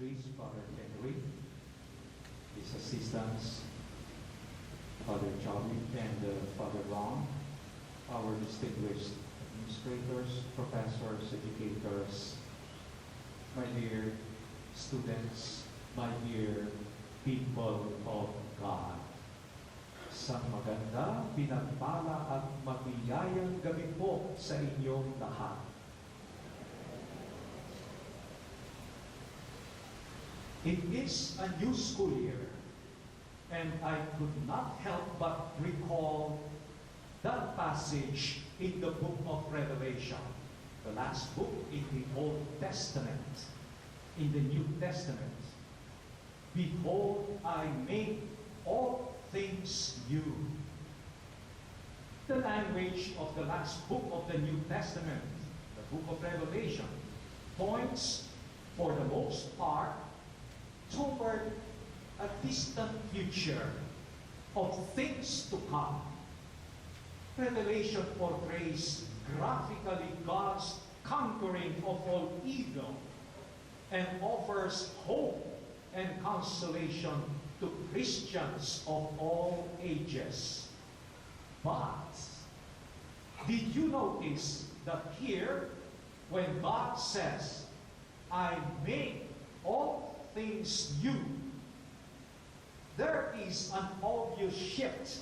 Ministries, Father Henry, his assistants, Father Johnny, and Father Ron, our distinguished administrators, professors, educators, my dear students, my dear people of God. Isang maganda, pinagpala at mabiyayang gabi po sa inyong lahat. It is a new school year, and I could not help but recall that passage in the book of Revelation, the last book in the Old Testament, in the New Testament. Behold, I make all things new. The language of the last book of the New Testament, the book of Revelation, points, for the most part, toward a distant future of things to come. Revelation portrays graphically God's conquering of all evil and offers hope and consolation to Christians of all ages. But did you notice that here, when God says, I make all things new, there is an obvious shift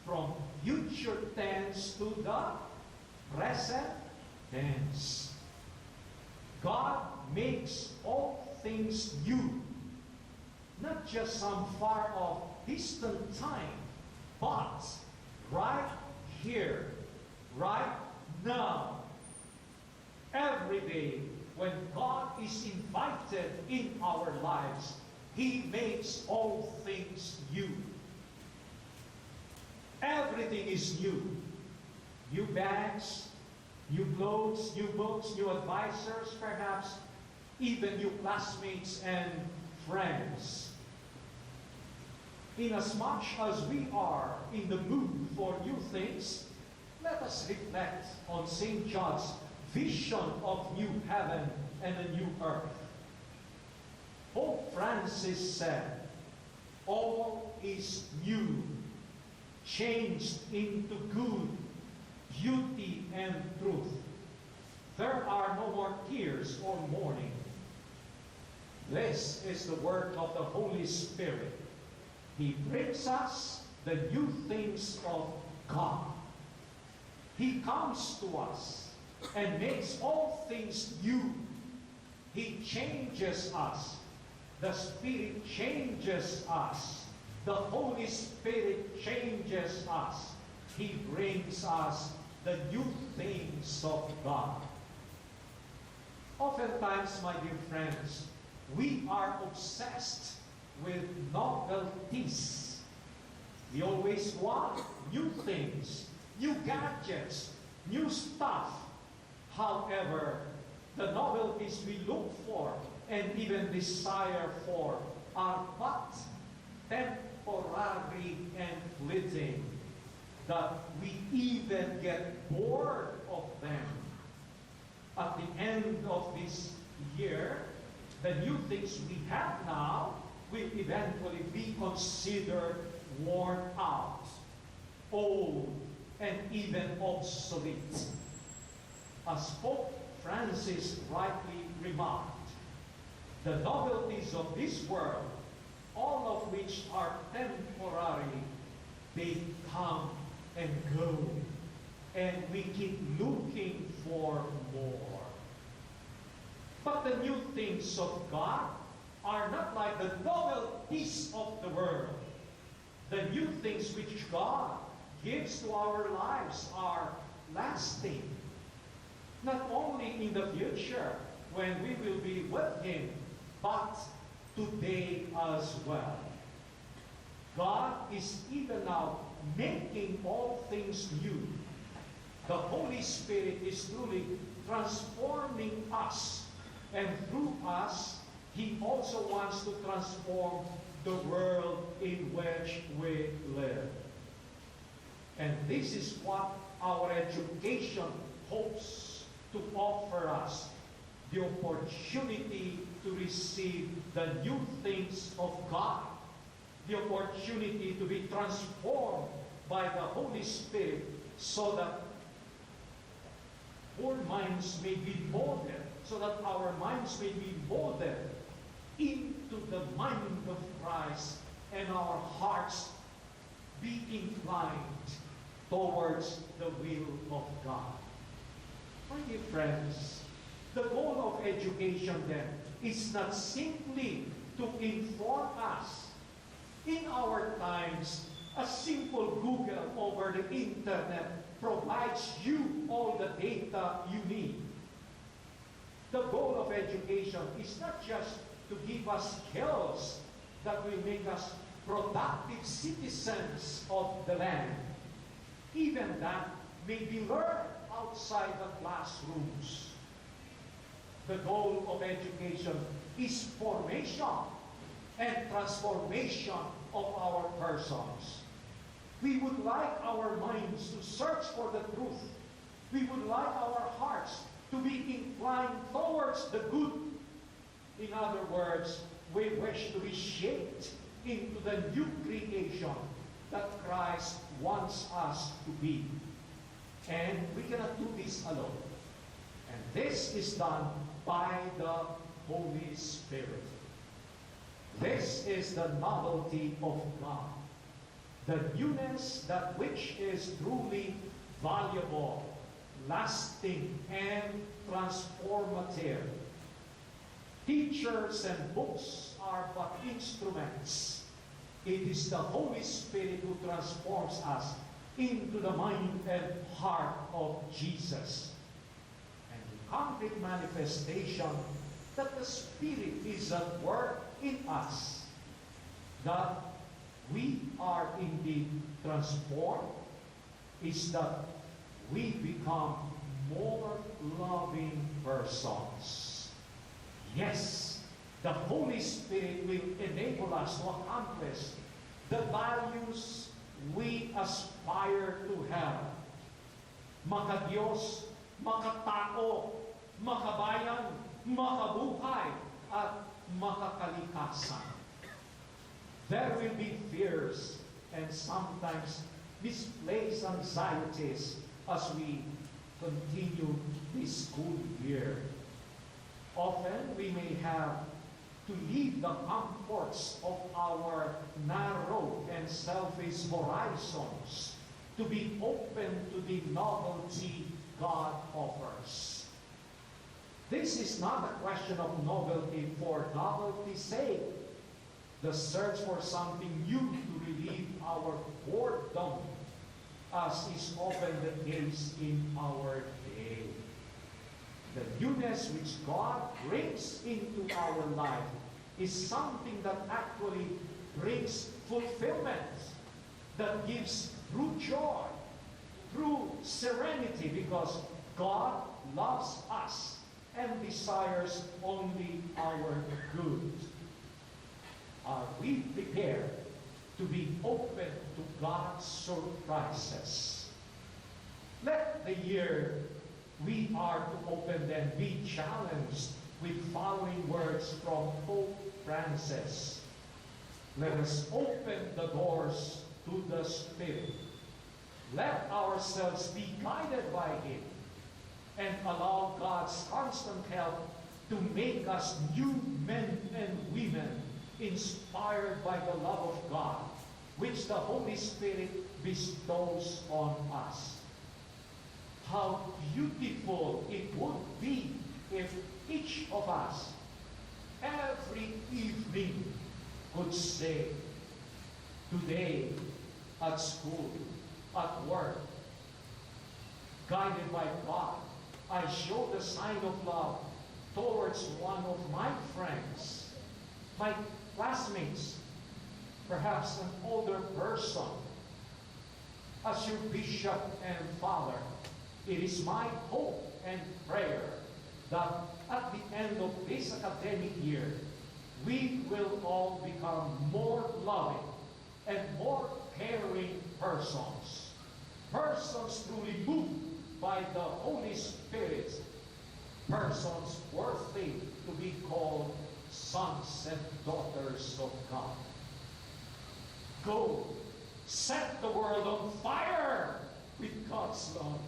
from future tense to the present tense. God makes all things new, not just some far off distant time, but right here, right now. Every day, when God is invited in our lives, He makes all things new. Everything is new. New bags, new clothes, new books, new advisors, perhaps even new classmates and friends. Inasmuch as we are in the mood for new things, let us reflect on St. John's vision of new heaven and a new earth. Pope Francis said, all is new, changed into good, beauty, and truth. There are no more tears or mourning. This is the work of the Holy Spirit. He brings us the new things of God. He comes to us and makes all things new. He changes us. The Spirit changes us. The Holy Spirit changes us. He brings us the new things of God. Oftentimes, my dear friends, we are obsessed with novelties. We always want new things, new gadgets, new stuff. However, the novelties we look for and even desire for are but temporary and fleeting, that we even get bored of them. At the end of this year, the new things we have now will eventually be considered worn out, old, and even obsolete. As Pope Francis rightly remarked, the novelties of this world, all of which are temporary, they come and go, and we keep looking for more. But the new things of God are not like the novelties of the world. The new things which God gives to our lives are lasting. Not only in the future, when we will be with Him, but today as well. God is even now making all things new. The Holy Spirit is truly transforming us, and through us, He also wants to transform the world in which we live. And this is what our education hopes to offer us. the opportunity to receive the new things of God, the opportunity to be transformed by the Holy Spirit so that our minds may be molded, so that our minds may be molded into the mind of Christ and our hearts be inclined towards the will of God. My dear friends, the goal of education then is not simply to inform us. In our times, a simple Google over the internet provides you all the data you need. The goal of education is not just to give us skills that will make us productive citizens of the land. Even that may be learned outside the classrooms. The goal of education is formation and transformation of our persons. We would like our minds to search for the truth. We would like our hearts to be inclined towards the good. In other words, we wish to be shaped into the new creation that Christ wants us to be. And we cannot do this alone. And this is done by the Holy Spirit. This is the novelty of God. The newness, that which is truly valuable, lasting, and transformative. Teachers and books are but instruments. It is the Holy Spirit who transforms us into the mind and heart of Jesus. And the concrete manifestation that the Spirit is at work in us, that we are indeed transformed, is that we become more loving persons. Yes, the Holy Spirit will enable us to accomplish the values we aspire to have. Makadiyos, makatao, makabayan, makabuhay, at makakalikasan. There will be fears and sometimes misplaced anxieties as we continue this school year. Often we may have to leave the comforts of our narrow and selfish horizons to be open to the novelty God offers. This is not a question of novelty for novelty's sake. The search for something new to relieve our boredom, as is often the case in our day. The newness which God brings into our life is something that actually brings fulfillment, that gives true joy, true serenity, because God loves us and desires only our good. Are we prepared to be open to God's surprises? Let the year we are to open then be challenged with following words from Pope Francis. Let us open the doors to the Spirit. Let ourselves be guided by Him and allow God's constant help to make us new men and women inspired by the love of God, which the Holy Spirit bestows on us. How beautiful it would be if each of us, every evening, could say, today, at school, at work, guided by God, I show the sign of love towards one of my friends, my classmates, perhaps an older person. As your bishop and father, it is my hope and prayer that at the end of this academic year, we will all become more loving and more caring persons truly moved by the Holy Spirit, persons worthy to be called sons and daughters of God. Go, set the world on fire with God's love.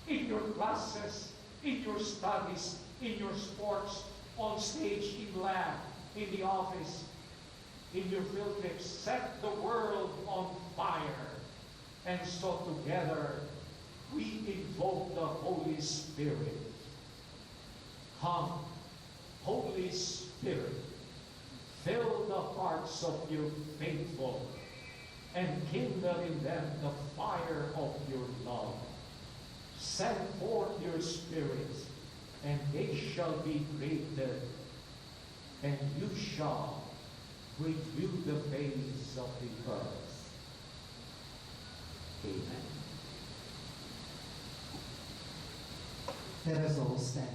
In your classes, in your studies, in your sports, on stage, in lab, in the office, in your field trips, set the world on fire. And so together, we invoke the Holy Spirit. Come, Holy Spirit, fill the hearts of your faithful and kindle in them the fire of your love. Send forth your Spirit, and they shall be created, and you shall renew the face of the earth. Amen. Let us all stand.